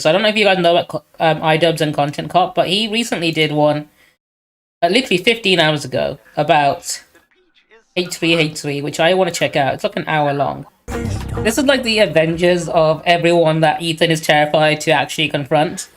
So I don't know if you guys know about iDubbbz and Content Cop, but he recently did one, literally 15 hours ago, about H3H3, which I want to check out. It's like an hour long. This is like the Avengers of everyone that Ethan is terrified to actually confront.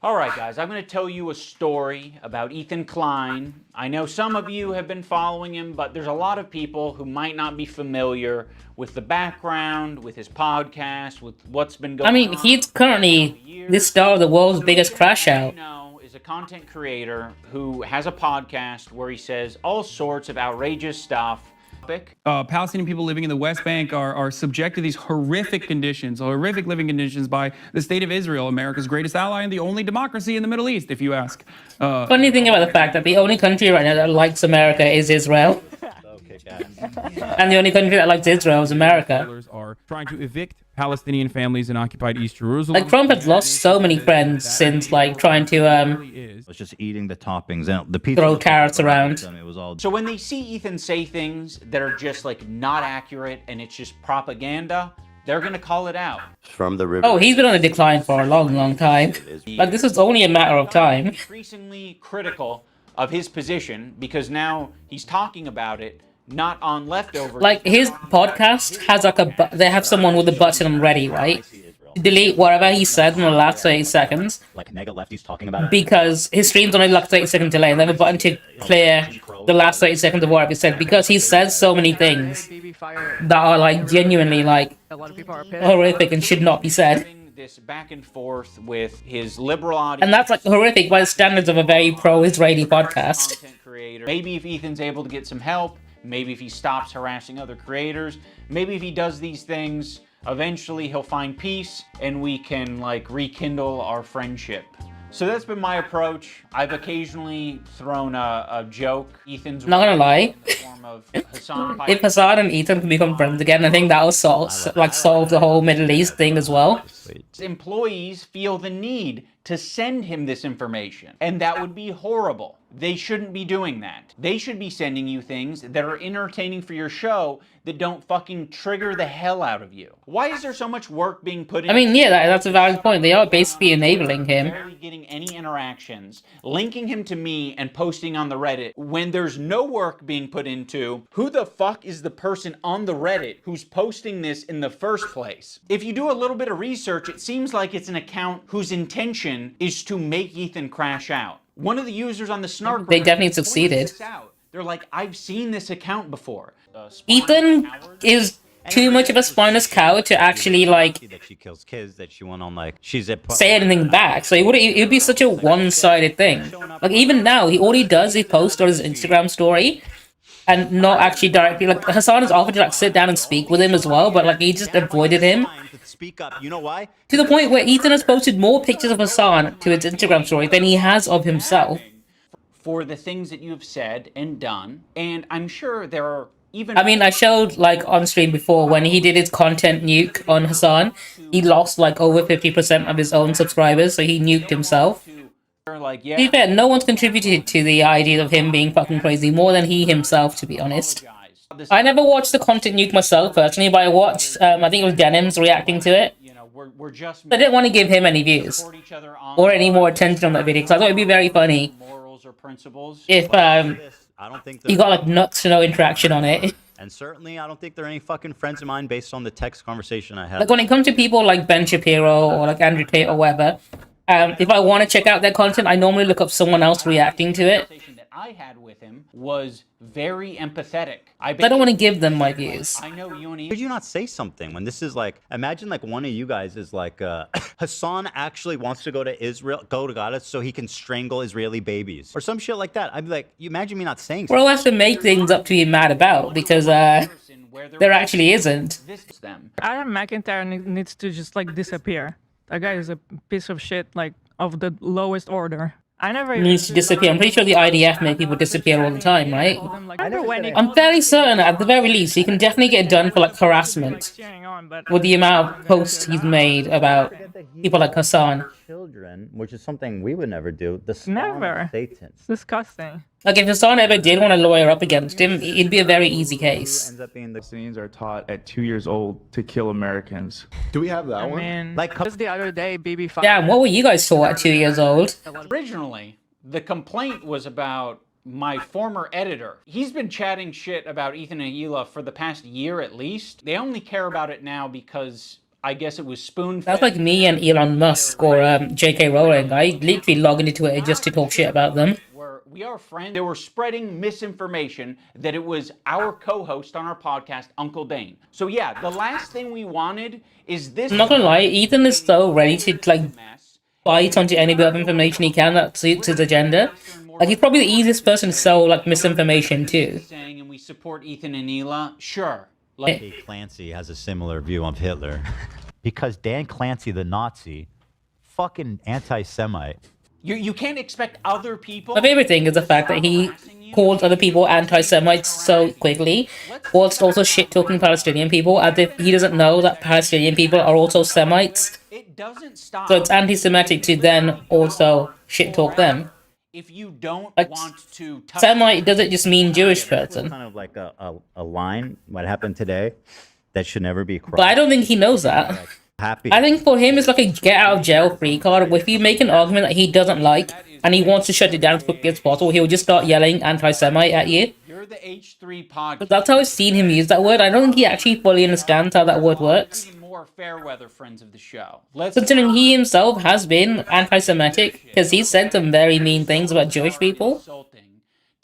Alright guys, I'm going to tell you a story about Ethan Klein. I know some of you have been following him, but there's a lot of people who might not be familiar with the background, with his podcast, with what's been going on. I mean, he's currently the star of the world's biggest crash out. Is a content creator who has a podcast where he says all sorts of outrageous stuff. Palestinian people living in the West Bank are subject to these horrific conditions, horrific living conditions by the state of Israel, America's greatest ally and the only democracy in the Middle East, if you ask. Funny thing about the fact that the only country right now that likes America is Israel. And the only country that likes Israel is America. Are trying to evict Palestinian families in occupied East Jerusalem. Like, Trump has lost so many friends since, like, trying to, was just eating the toppings and the pizza. Throw carrots around. It was all... So when they see Ethan say things that are just, like, not accurate and it's just propaganda, they're gonna call it out. From the river. Oh, he's been on a decline for a long, long time. Like, this is only a matter of time. Increasingly critical of his position because now he's talking about it. Not on leftovers. Like, his podcast has like they have someone with a button ready, right? To delete whatever he said in the last 30 seconds. Like mega lefties talking about it. Because his stream's only like 30-second delay, and they have a button to clear the last 30 seconds of whatever he said. Because he says so many things that are like genuinely like horrific and should not be said. This back and forth with his liberal audience. And that's like horrific by the standards of a very pro-Israeli podcast. Maybe if Ethan's able to get some help, maybe if he stops harassing other creators, maybe if he does these things, eventually he'll find peace and we can like rekindle our friendship. So that's been my approach. I've occasionally thrown a joke. Ethan's not gonna lie. Form of Hassan if Hassan and Ethan can become friends again, I think that'll solve the whole Middle East thing as well. Employees feel the need to send him this information, and that would be horrible. They shouldn't be doing that. They should be sending you things that are entertaining for your show that don't fucking trigger the hell out of you. Why is there so much work being put in? I mean, yeah, that's a valid point. They are basically enabling him. Barely getting any interactions, linking him to me and posting on the Reddit when there's no work being put into who the fuck is the person on the Reddit who's posting this in the first place. If you do a little bit of research, it seems like it's an account whose intention is to make Ethan crash out. One of the users on the Snark... They definitely succeeded. They're like, I've seen this account before. Ethan is too much of a spineless cow to actually, like, that she kills kids, that she went on, like, she's a... say anything back. So it would be such a one-sided thing. Like, even now, all he does is post on his Instagram story and not actually directly... Like, Hassan has offered to, like, sit down and speak with him as well, but, like, he just avoided him. Speak up. You know why? To the point where Ethan has posted more pictures of Hassan to his Instagram story than he has of himself. For the things that you've said and done, and I'm sure there are even... I mean, I showed, like, on stream before, when he did his content nuke on Hassan, he lost, like, over 50% of his own subscribers, so he nuked himself. Like, yeah. To be fair, no one's contributed to the idea of him being fucking crazy more than he himself, to be honest. I never watched the content nuke myself personally, but I watched, I think it was Denim's reacting to it. I didn't want to give him any views or any more attention on that video, because I thought it'd be very funny if you got like nuts to no interaction on it. And certainly, I don't think they're any fucking friends of mine based on the text conversation I had. Like, when it comes to people like Ben Shapiro or like Andrew Tate or whatever, if I want to check out their content, I normally look up someone else reacting to it. I had with him was very empathetic. I don't want to give them my views. I know you and Could you not say something when this is like, imagine like one of you guys is like, Hassan actually wants to go to Israel, go to Gaza so he can strangle Israeli babies or some shit like that. I'd be like, you imagine me not saying something. Bro has to make things up to be mad about because there actually isn't. Adam McIntyre needs to just like disappear. That guy is a piece of shit, like of the lowest order. I never needs to disappear. I'm pretty sure the IDF make people disappear all the time, right? I'm fairly certain, at the very least, he can definitely get done for like harassment with the amount of posts he's made about people like Hassan. children, which is something we would never do. The spawn Never. of Satan. It's disgusting. Like, if Hassan ever did want to lawyer up against him, it'd be a very easy case. Ends up being the Palestinians are taught at 2 years old to kill Americans. Do we have that I one? mean, Like, just the other day, BB Damn, what were you guys taught at 2 years old? Originally, the complaint was about my former editor. He's been chatting shit about Ethan and Hila for the past year at least. They only care about it now because I guess it was spoon-fed. That's like me and Elon Musk or J.K. Rowling. I literally log into it just to talk shit about them. We are friends. They were spreading misinformation that it was our co-host on our podcast, Uncle Dane. So yeah, the last thing we wanted is this. I'm not gonna lie, Ethan is so ready to like bite onto any bit of information he can that suits his agenda. Like, he's probably the easiest person to sell like misinformation too. Saying, and we support Ethan and Hila. Sure. Like, Dan Clancy has a similar view of Hitler. Because Dan Clancy, the Nazi, fucking anti-Semite. you can't expect other people. My favorite thing is the fact that he calls other people anti-Semites so quickly, whilst also shit-talking Palestinian people, as if he doesn't know that Palestinian people are also Semites. It doesn't stop. So it's anti-Semitic to then also shit-talk them. If you don't Like, want to touch Semite doesn't just mean Jewish person. Kind of like a line, what happened today, that should never be crossed. But I don't think he knows that. Happy. I think for him it's like a get-out-of-jail-free card. If you make an argument that he doesn't like, and he wants to shut it down as quickly as possible, he'll just start yelling anti-Semite at you. you're the H3 podcast. But that's how I've seen him use that word. I don't think he actually fully understands how that word works. More fair weather friends of the show. Let's Considering he himself has been anti-Semitic, because he's said some very mean things about Jewish people, to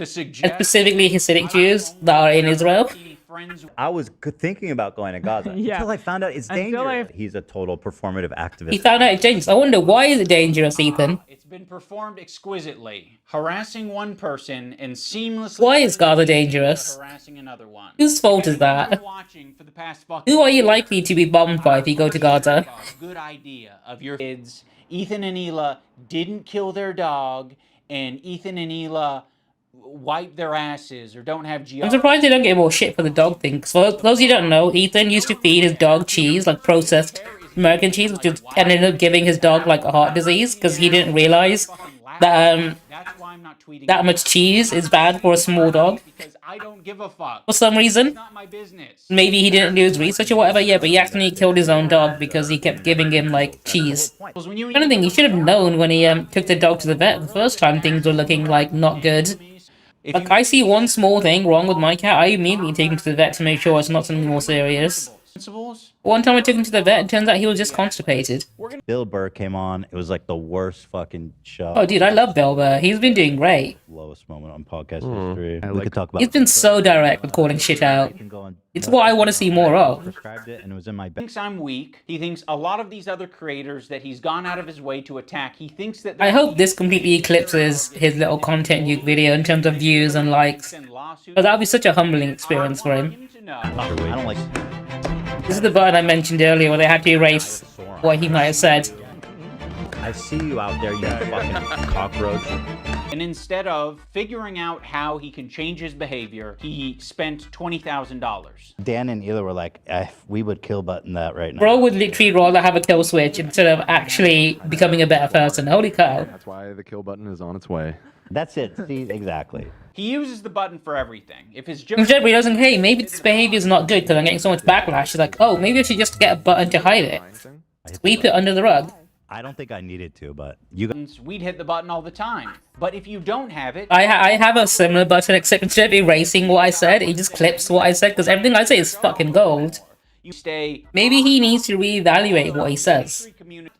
and suggest specifically Hasidic Jews that are in Israel. friends. I was thinking about going to Gaza Yeah. until I found out it's Until dangerous. He's a total performative activist. He found out it's dangerous. I wonder, why is it dangerous, Ethan? It's been performed exquisitely, harassing one person and seamlessly. Why is Gaza dangerous? Harassing another one. Whose fault is that? Watching for the past fucking Who are you likely to be bombed by if you go to Gaza? good idea of your kids. Ethan and Hila didn't kill their dog, and Ethan and Hila wipe their asses or don't have I'm geography. surprised they don't get more shit for the dog thing. 'Cause for those who don't know, Ethan used to feed his dog cheese, like processed American cheese, which is, ended up giving his dog like a heart disease because he didn't realize that That's why I'm not tweeting that much cheese is bad for a small dog. because I don't give a fuck. For some reason, Not my business. maybe he didn't do his research or whatever. Yeah, but he accidentally killed his own dog because he kept giving him like cheese. When you Kind of thing he should have known when he took the dog to the vet the first time things were looking like not good. if Like, I see one small thing wrong with my cat, I immediately take him to the vet to make sure it's not something more serious. principles, One time I took him to the vet, it turns out he was just constipated. Bill Burr came on. It was like the worst fucking show. Oh, dude, I love Bill Burr. He's been doing great. Lowest moment on podcast history. We like- could talk about. He's been so direct with calling shit out. I can go on- It's what I want to see more of. Prescribed it and it was in my bed. thinks I'm weak. He thinks a lot of these other creators that he's gone out of his way to attack. He thinks that I hope this completely eclipses his little content nuke video in terms of views and likes. But that would be such a humbling experience for him. I don't like. This is the button I mentioned earlier where they had to erase what he might have said. I see you out there, you fucking cockroach. And instead of figuring out how he can change his behavior, he spent $20,000. Dan and Hila were like, we would kill button that right now. Bro would literally rather have a kill switch instead of actually becoming a better person. Holy cow. That's why the kill button is on its way. That's it. See, exactly. He uses the button for everything. If his joke Instead, he doesn't, hey, maybe this behavior is not good because I'm getting so much backlash. He's like, oh, maybe I should just get a button to hide it. Sweep it under the rug. I don't think I needed to, but you guys. we'd hit the button all the time. But if you don't have it, I have a similar button, except instead of erasing what I said, he just clips what I said because everything I say is fucking gold. you stay Maybe he needs to reevaluate what he says.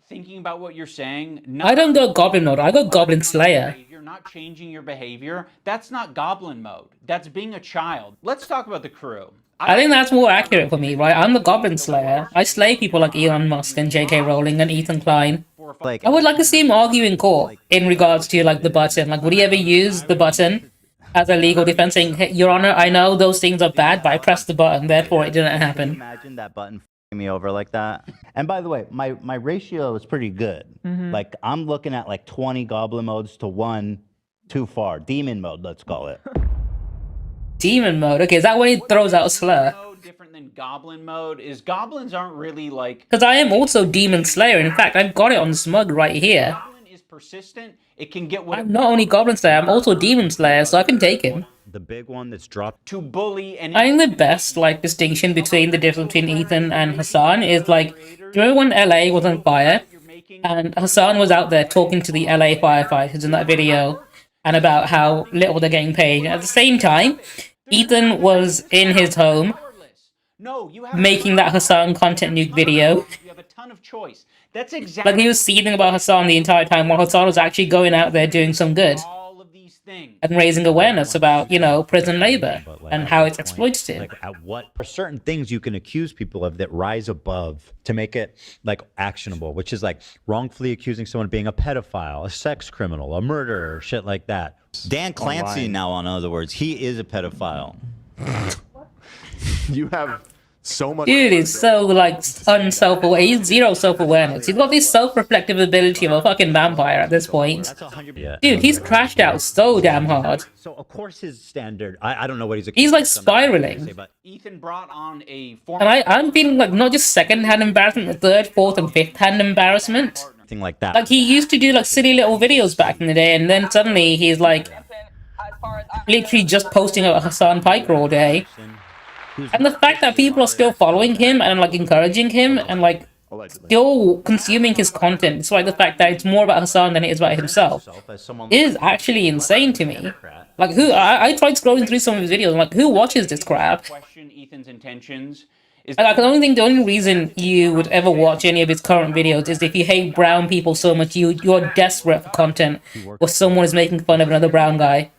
thinking about what you're saying. I don't go Goblin mode, I go Goblin Slayer. If you're not changing your behavior, that's not Goblin mode. That's being a child. Let's talk about the crew. I think that's more accurate for me, right? I'm the Goblin Slayer. I slay people like Elon Musk and J.K. Rowling and Ethan Klein. Like, I would like to see him argue in court in regards to like the button. Like, would he ever use the button as a legal defense, saying, hey, Your Honor, I know those things are bad, but I pressed the button, therefore it didn't happen. imagine that button f***ing me over like that. And by the way, my ratio is pretty good. Like, I'm looking at like 20 goblin modes to 1 too far. Demon mode, let's call it. Demon mode. Okay, is that when he throws out a slur? Different than Goblin mode is goblins aren't really like Because I am also Demon Slayer. In fact, I've got it on Smug right here. persistent, it can get what I'm not only Goblin Slayer, I'm also Demon Slayer, so I can take him. The big one that's dropped. to bully and I think the best like distinction between the difference between Ethan and Hassan is like, do you remember when LA was on fire and Hassan was out there talking to the LA firefighters in that video and about how little they're getting paid. At the same time, Ethan was in his home no, you have making that Hassan content nuke video. You have a ton of choice. That's exactly Like he was seething about Hassan the entire time while Hassan was actually going out there doing some good all of these things. and raising awareness about, you know, prison labor and how it's exploitative. Like at what are certain things you can accuse people of that rise above to make it like actionable, which is like wrongfully accusing someone of being a pedophile, a sex criminal, a murderer, shit like that. Dan Clancy now, in other words, he is a pedophile. You have so much. Dude is so, like, unself-aware. He's zero self-awareness. He's got this self-reflective ability of a fucking vampire at this point. That's 100. Yeah. Dude, he's crashed out so damn hard. So of course his standard. I don't know what he's. He's, like, accused of, so I'm not gonna spiraling. say, but Ethan brought on a former And I'm feeling, like, not just second-hand embarrassment, but third, fourth, and fifth-hand embarrassment. thing like that. Like, he used to do, like, silly little videos back in the day, and then suddenly he's, like, literally just posting about Hassan Piker all day. And the fact that people are still following him and, like, encouraging him and, like, still consuming his content, despite the fact that it's more about Hassan than it is about himself, is actually insane to me. Like, I tried scrolling through some of his videos, and, like, who watches this crap? question Ethan's intentions is And I can only think the only reason you would ever watch any of his current videos is if you hate brown people so much you're desperate for content or someone is making fun of another brown guy.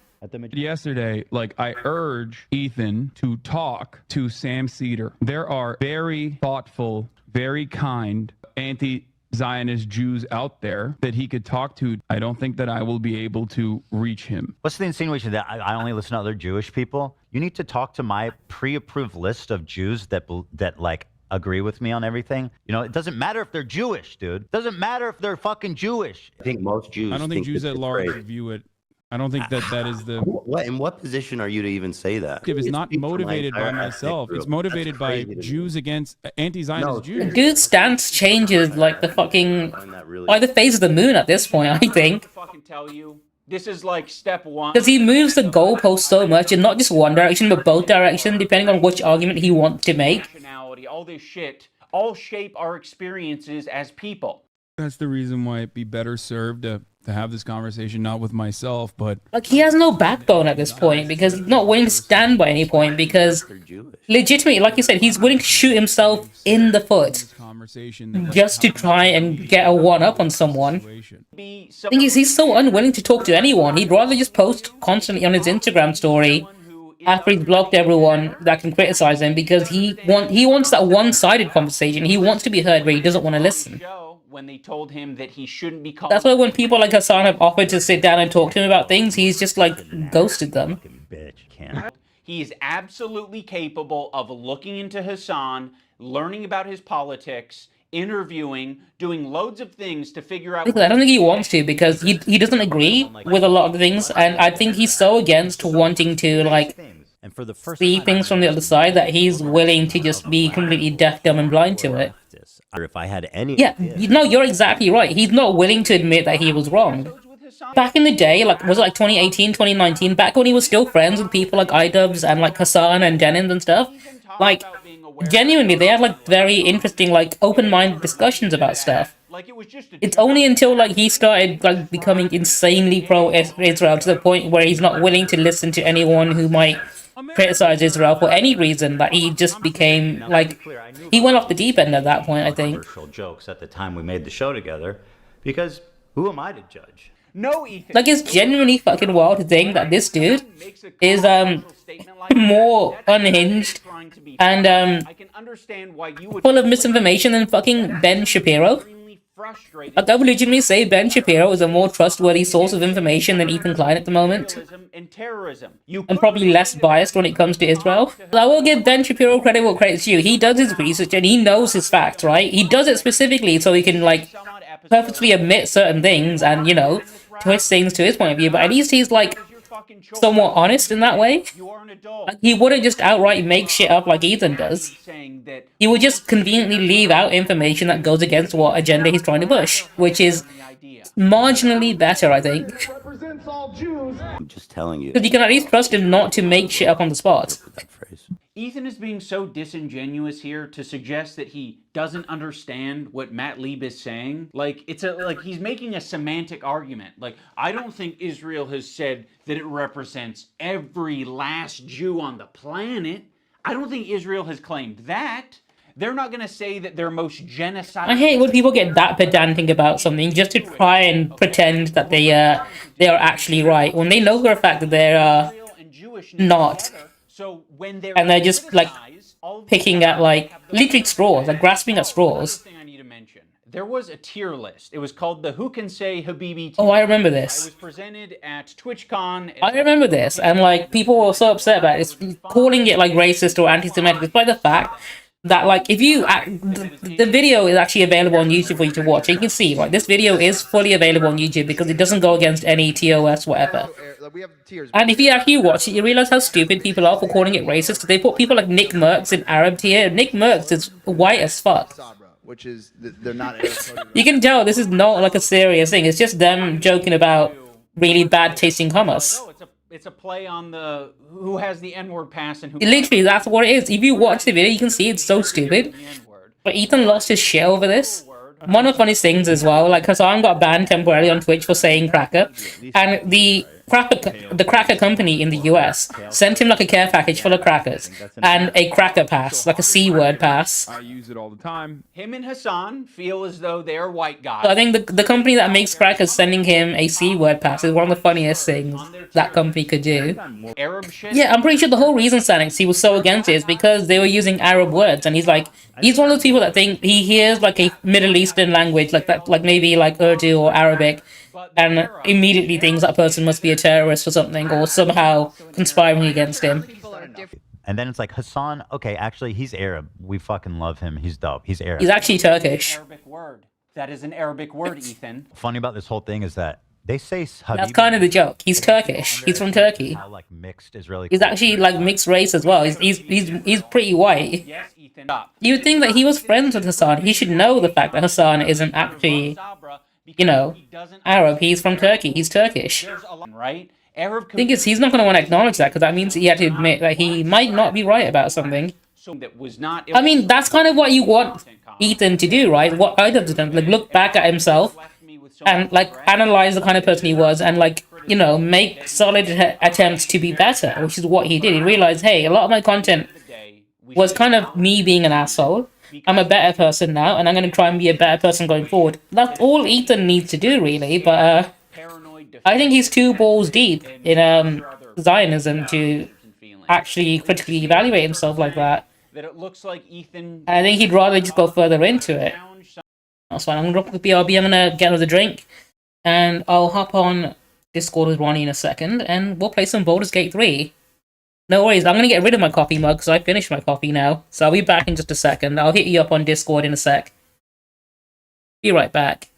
Yesterday, like, I urge Ethan to talk to Sam Cedar. There are very thoughtful, very kind anti-Zionist Jews out there that he could talk to. I don't think that I will be able to reach him. What's the insinuation that I only listen to other Jewish people? You need to talk to my pre-approved list of Jews that like agree with me on everything. You know, it doesn't matter if they're Jewish, dude. It doesn't matter if they're fucking Jewish. I think most Jews. I don't think Jews that at it's large great. view it. I don't think that that is the. What in what position are you to even say that? It's You not speak for my motivated by entire ethnic myself. group. It's motivated That's by crazy to me. Jews against anti-Zionist No, Jews. Dude's stance changes like the fucking... I find that really- like the phase of the moon at this point, I think. fucking tell you. This is like step one. Because he moves the goalpost so much in not just one direction, but both directions, depending on which argument he wants to make. Nationality, all this shit, all shape our experiences as people. That's the reason why it'd be better served to have this conversation not with myself, but Like, he has no backbone at this point, because he's not willing to stand by any point, because They're Jewish. legitimately, like you said, he's willing to shoot himself in the foot conversation that just to try and get a one-up on someone. situation. Be The thing is, he's so unwilling to talk to anyone. He'd rather just post constantly on his Instagram story after he's blocked everyone that can criticize him, because he wants that one-sided conversation. He wants to be heard where he doesn't want to listen. when they told him that he shouldn't be called. That's why when people like Hassan have offered to sit down and talk to him about things, he's just like ghosted them. Fucking bitch, can't. He is absolutely capable of looking into Hassan, learning about his politics, interviewing, doing loads of things to figure out. I don't think he wants to, because he doesn't agree with a lot of the things, and I think he's so against wanting to like And for the first see time, things from the other side that he's willing to just be completely deaf, dumb, and blind to it. or if I had any. Yeah, no, you're exactly right. He's not willing to admit that he was wrong. Back in the day, like, was it like 2018, 2019, back when he was still friends with people like iDubbbz and like Hassan and Denims and stuff, like, genuinely, they had like very interesting, like, open-minded discussions about stuff. It's only until like he started like becoming insanely pro-Israel to the point where he's not willing to listen to anyone who might criticize Israel for any reason that he just became like, he went off the deep end at that point, I think. Controversial jokes at the time we made the show together, because who am I to judge? No, Ethan. Like, it's genuinely fucking wild to think that this dude is more unhinged and I can understand why you would full of misinformation than fucking Ben Shapiro. frustrated. Like, I would legitimately say Ben Shapiro is a more trustworthy source of information than Ethan Klein at the moment, And terrorism. You and probably less biased when it comes to Israel. I will give Ben Shapiro credit where credit's due. He does his research and he knows his facts, right? He does it specifically so he can, like, purposely omit certain things and, you know, twist things to his point of view, but at least he's, like, somewhat honest in that way. You are an adult. Like, he wouldn't just outright make shit up like Ethan does. Saying that He would just conveniently leave out information that goes against what agenda he's trying to push, which is marginally better, I think. I'm just telling you. Because you can at least trust him not to make shit up on the spot. That phrase. Ethan is being so disingenuous here to suggest that he doesn't understand what Matt Lieb is saying. Like, he's making a semantic argument. Like, I don't think Israel has said that it represents every last Jew on the planet. I don't think Israel has claimed that. They're not going to say that they're most genocidal. I hate when people get that pedantic about something just to try and pretend that they are actually right when they know for a fact that they're not. So when they're And they're just like picking at like literally straws, like grasping at straws. thing I need to mention. There was a tier list. It was called the Who Can Say Habibi tier. Oh, I remember It this. was presented at TwitchCon. I remember this, and like people were so upset about it, calling it like racist or anti-Semitic, despite the fact that like if you the video is actually available on YouTube for you to watch. You can see like this video is fully available on YouTube because it doesn't go against any TOS whatever. And if you actually watch it, you realize how stupid people are for calling it racist. They put people like Nick Merckx in Arab tier. Nick Merckx is white as fuck. Which is they're not. You can tell this is not like a serious thing. It's just them joking about really bad tasting hummus. No, it's a play on the who has the N-word pass and who. Literally, that's what it is. If you watch the video, you can see it's so stupid. But Ethan lost his shit over this. One of the funniest things as well, like Hassan got banned temporarily on Twitch for saying cracker, and the cracker company in the US sent him like a care package full of crackers and a cracker pass, like a C-word pass. I use it all the time. Him and Hassan feel as though they are white guys. So I think the company that makes crackers sending him a C-word pass is one of the funniest things that company could do. Arab shit. Yeah, I'm pretty sure the whole reason Sanix was so against it is because they were using Arab words, and he's one of those people that think he hears like a Middle Eastern language, like that, like maybe like Urdu or Arabic, and immediately thinks that person must be a terrorist or something, or somehow conspiring against him. And then it's like, Hassan, okay, actually, he's Arab. We fucking love him. He's dope. He's Arab. He's actually Turkish. Arabic word. That is an Arabic word, Ethan. Funny about this whole thing is that they say Habibi. That's kind of the joke. He's Turkish. He's from Turkey. How, like, mixed Israeli. He's actually like mixed race as well. He's pretty white. Yes, Ethan. Stop. You would think that he was friends with Hassan. He should know the fact that Hassan isn't actually, you know, Arab. He's from Turkey. He's Turkish. There's a lot, right? Arab. Thing is, he's not going to want to acknowledge that because that means he had to admit that he might not be right about something. That was not. I mean, that's kind of what you want Ethan to do, right? What iDubbbz done, like look back at himself and like analyze the kind of person he was and like, you know, make solid attempts to be better, which is what he did. He realized, hey, a lot of my content was kind of me being an asshole. I'm a better person now, and I'm going to try and be a better person going forward. That's all Ethan needs to do, really. But I think he's too balls deep in Zionism to actually critically evaluate himself like that. That it looks like Ethan. I think he'd rather just go further into it. That's fine. I'm gonna drop the BRB. I'm gonna get another drink, and I'll hop on Discord with Ronnie in a second, and we'll play some Baldur's Gate 3. No worries. I'm gonna get rid of my coffee mug because I finished my coffee now. So I'll be back in just a second. I'll hit you up on Discord in a sec. Be right back.